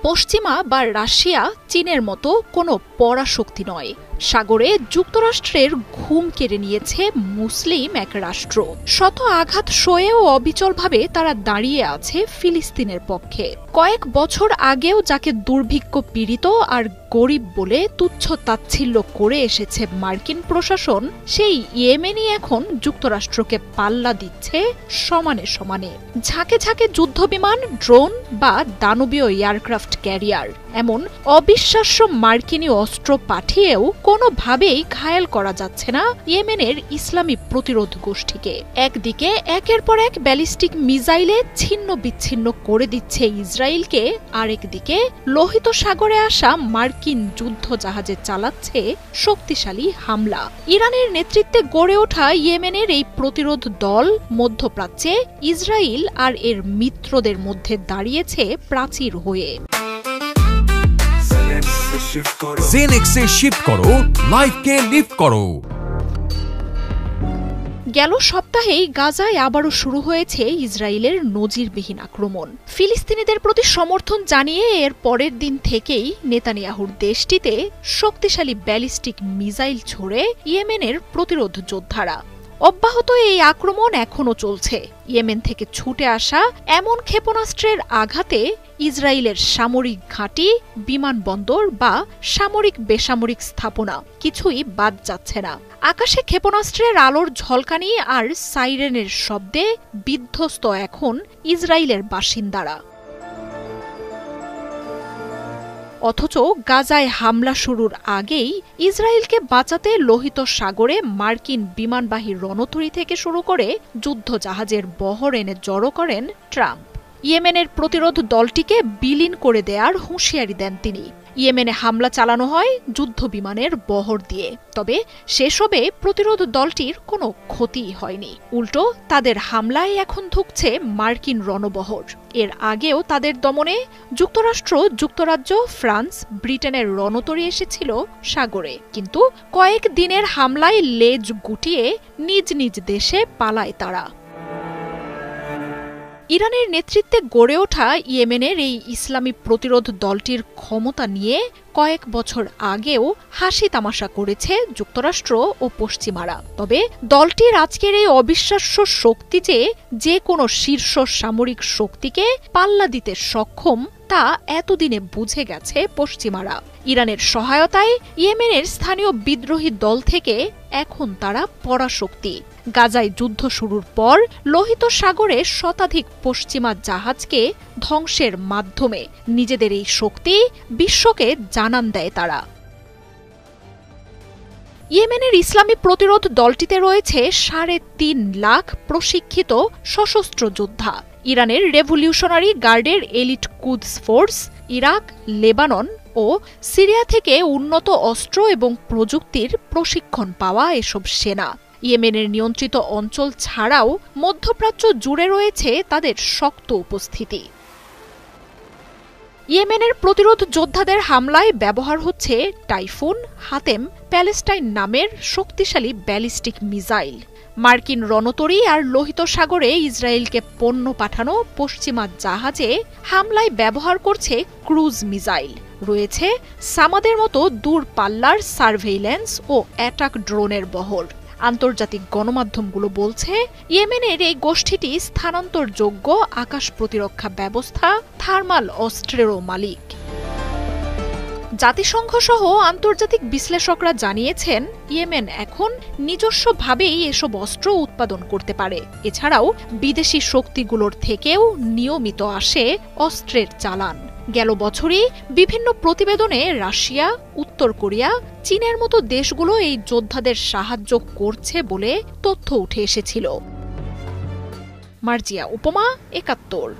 পশ্চিমা বা রাশিয়া চীনের মতো কোনো পরাশক্তি নয়। সাগরে যুক্তরাষ্ট্রের ঘুম কেড়ে নিয়েছে মুসলিম এক রাষ্ট্র। শত আঘাত সয়েও অবিচলভাবে তারা দাঁড়িয়ে আছে ফিলিস্তিনের পক্ষে। কয়েক বছর আগেও যাকে দুর্ভিক্ষ পীড়িত আর গরিব বলে তুচ্ছ তাচ্ছিল্য করে এসেছে মার্কিন প্রশাসন, সেই ইয়েমেনই এখন যুক্তরাষ্ট্রকে পাল্লা দিচ্ছে সমানে সমানে। ঝাঁকে ঝাঁকে যুদ্ধবিমান, ড্রোন বা দানবীয় এয়ারক্রাফট ক্যারিয়ার, এমন অবিশ্বাস্য মার্কিনী অস্ত্র পাঠিয়েও কোনোভাবেই ঘায়েল করা যাচ্ছে না ইয়েমেনের ইসলামী প্রতিরোধ গোষ্ঠীকে। একদিকে একের পর এক ব্যালিস্টিক মিসাইলে ছিন্ন বিচ্ছিন্ন করে দিচ্ছে ইসরায়েলকে, আরেকদিকে লোহিত সাগরে আসা মার্কিন যুদ্ধ জাহাজে চালাচ্ছে শক্তিশালী হামলা। ইরানের নেতৃত্বে গড়ে ওঠা ইয়েমেনের এই প্রতিরোধ দল মধ্যপ্রাচ্যে ইসরায়েল আর এর মিত্রদের মধ্যে দাঁড়িয়েছে প্রাচীর হয়ে। জেনেক্সে শিফট করো, লাইফকে লিফট করো। গেল সপ্তাহেই গাজায় আবারও শুরু হয়েছে ইসরায়েলের নজিরবিহীন আক্রমণ। ফিলিস্তিনিদের প্রতি সমর্থন জানিয়ে এর পরের দিন থেকেই নেতানিয়াহুর দেশটিতে শক্তিশালী ব্যালিস্টিক মিসাইল ছুড়ে ইয়েমেনের প্রতিরোধ যোদ্ধারা। অব্যাহত এই আক্রমণ এখনও চলছে। ইয়েমেন থেকে ছুটে আসা এমন ক্ষেপণাস্ত্রের আঘাতে ইসরায়েলের সামরিক ঘাঁটি, বিমানবন্দর বা সামরিক বেসামরিক স্থাপনা কিছুই বাদ যাচ্ছে না। আকাশে ক্ষেপণাস্ত্রের আলোর ঝলকানি আর সাইরেনের শব্দে বিধ্বস্ত এখন ইসরায়েলের বাসিন্দারা। অথচ গাজায় হামলা শুরুর আগেই ইসরায়েলকে বাঁচাতে লোহিত সাগরে মার্কিন বিমানবাহী রণতরী থেকে শুরু করে যুদ্ধ জাহাজের বহর এনে জড়ো করেন ট্রাম্প। ইয়েমেনের প্রতিরোধ দলটিকে বিলীন করে দেয়ার হুঁশিয়ারি দেন তিনি। ইয়েমেনে হামলা চালানো হয় যুদ্ধ বিমানের বহর দিয়ে, তবে সেসবে প্রতিরোধ দলটির কোনো ক্ষতিই হয়নি। উল্টো তাদের হামলায় এখন ধুঁকছে মার্কিন রণবহর। এর আগেও তাদের দমনে যুক্তরাষ্ট্র, যুক্তরাজ্য, ফ্রান্স, ব্রিটেনের রণতরী এসেছিল সাগরে, কিন্তু কয়েক দিনের হামলায় লেজ গুটিয়ে নিজ নিজ দেশে পালায় তারা। ইরানের নেতৃত্বে গড়ে ওঠা ইয়েমেনের এই ইসলামী প্রতিরোধ দলটির ক্ষমতা নিয়ে কয়েক বছর আগেও হাসি তামাশা করেছে যুক্তরাষ্ট্র ও পশ্চিমারা। তবে দলটির আজকের এই অবিশ্বাস্য শক্তি যে কোনো শীর্ষ সামরিক শক্তিকে পাল্লা দিতে সক্ষম তা এতদিনে বুঝে গেছে পশ্চিমারা। ইরানের সহায়তায় ইয়েমেনের স্থানীয় বিদ্রোহী দল থেকে এখন তারা পরাশক্তি। গাজায় যুদ্ধ শুরুর পর লোহিত সাগরে শতাধিক পশ্চিমা জাহাজকে ধ্বংসের মাধ্যমে নিজেদের এই শক্তি বিশ্বকে জানান দেয় তারা। ইয়েমেনের ইসলামী প্রতিরোধ দলটিতে রয়েছে ৩.৫ লাখ প্রশিক্ষিত সশস্ত্র যোদ্ধা। ইরানের রেভলিউশনারি গার্ডের এলিট কুদস ফোর্স, ইরাক, লেবানন ও সিরিয়া থেকে উন্নত অস্ত্র এবং প্রযুক্তির প্রশিক্ষণ পাওয়া এসব সেনা ইয়েমেনের নিয়ন্ত্রিত অঞ্চল ছাড়াও মধ্যপ্রাচ্য জুড়ে রয়েছে তাদের শক্ত উপস্থিতি। ইয়েমেনের প্রতিরোধ যোদ্ধাদের হামলায় ব্যবহার হচ্ছে টাইফুন, হাতেম, প্যালেস্টাইন নামের শক্তিশালী ব্যালিস্টিক মিসাইল। মার্কিন রণতরী আর লোহিত সাগরে ইসরায়েলকে পণ্য পাঠানো পশ্চিমা জাহাজে হামলায় ব্যবহার করছে ক্রুজ মিসাইল। রয়েছে সামাদের মতো দূরপাল্লার সার্ভেইল্যান্স ও অ্যাটাক ড্রোনের বহর। আন্তর্জাতিক গণমাধ্যমগুলো বলছে ইয়েমেনের এই গোষ্ঠীটি স্থানান্তরযোগ্য আকাশ প্রতিরক্ষা ব্যবস্থা, থার্মাল অস্ত্রেরও মালিক। জাতিসংঘ সহ আন্তর্জাতিক বিশ্লেষকরা জানিয়েছেন ইয়েমেন এখন নিজস্বভাবেই এসব অস্ত্র উৎপাদন করতে পারে। এছাড়াও বিদেশি শক্তিগুলোর থেকেও নিয়মিত আসে অস্ত্রের চালান। গেল বছরই বিভিন্ন প্রতিবেদনে রাশিয়া, উত্তর কোরিয়া, চীনের মতো দেশগুলো এই যোদ্ধাদের সাহায্য করছে বলে তথ্য উঠে এসেছিল। মার্জিয়া উপমা, ৭১।